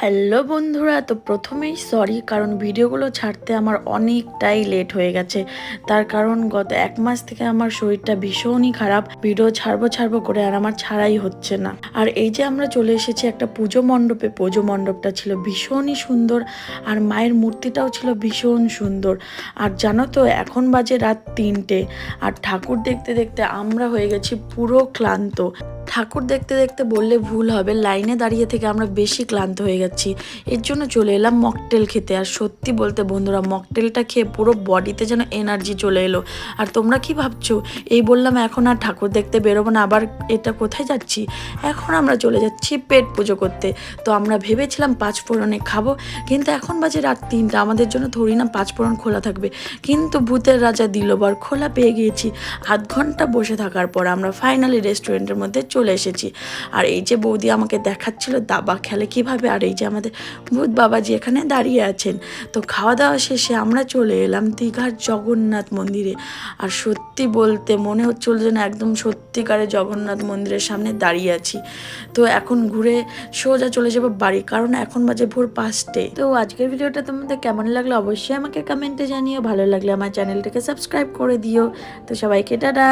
Hello বন্ধুরা, তো প্রথমেই সরি, কারণ ভিডিওগুলো ছাড়তে আমার অনেকটাই লেট হয়ে গেছে। তার কারণ গত 1 মাস থেকে আমার শরীরটা ভীষণই খারাপ। ভিডিও ছাড়বো করে আর আমার ছাড়াই হচ্ছে না। আর এই যে আমরা চলে এসেছি একটা পুজো মণ্ডপে। পুজো মণ্ডপটা ছিল ভীষণই সুন্দর, আর মায়ের মূর্তিটাও ছিল ভীষণ সুন্দর। আর জানো তো, এখন বাজে রাত 3টে, আর ঠাকুর দেখতে দেখতে আমরা হয়ে গেছি পুরো ক্লান্ত। ঠাকুর দেখতে দেখতে বললে ভুল হবে, লাইনে দাঁড়িয়ে থেকে আমরা বেশি ক্লান্ত হয়ে যাচ্ছি। এর জন্য চলে এলাম মকটেল খেতে। আর সত্যি বলতে বন্ধুরা, মকটেলটা খেয়ে পুরো বডিতে যেন এনার্জি চলে এলো। আর তোমরা কি ভাবছো, এই বললাম এখন আর ঠাকুর দেখতে বেরোবো না, আবার এটা কোথায় যাচ্ছি? এখন আমরা চলে যাচ্ছি পেট পুজো করতে। তো আমরা ভেবেছিলাম 5 ফোড়নে খাবো, কিন্তু এখন বাজে রাত 3টা, আমাদের জন্য থোড়ি না 5 ফোড়ন খোলা থাকবে। কিন্তু ভূতের রাজা দিলবার খোলা পেয়ে গিয়েছি। আধ ঘন্টা বসে থাকার পর আমরা ফাইনালি রেস্টুরেন্টের মধ্যে চলে এসেছি। আর এই যে বৌদি আমাকে দেখাচ্ছিল দাবা খেলে কিভাবে, আর এই যে আমাদের ভূত বাবাজি এখানে দাঁড়িয়ে আছেন। তো খাওয়া দাওয়া শেষে আমরা চলে এলাম দীঘার জগন্নাথ মন্দিরে। আর সত্যি বলতে মনে হচ্ছিল যেন একদম সত্যিকারের জগন্নাথ মন্দিরের সামনে দাঁড়িয়ে আছি। তো এখন ঘুরে সোজা চলে যাবো বাড়ি, কারণ এখন বাজে ভোর 5টে। তো আজকের ভিডিওটা তোমাদের কেমন লাগলো অবশ্যই আমাকে কমেন্টে জানিও। ভালো লাগলে আমার চ্যানেলটাকে সাবস্ক্রাইব করে দিও। তো সবাইকে টাটা।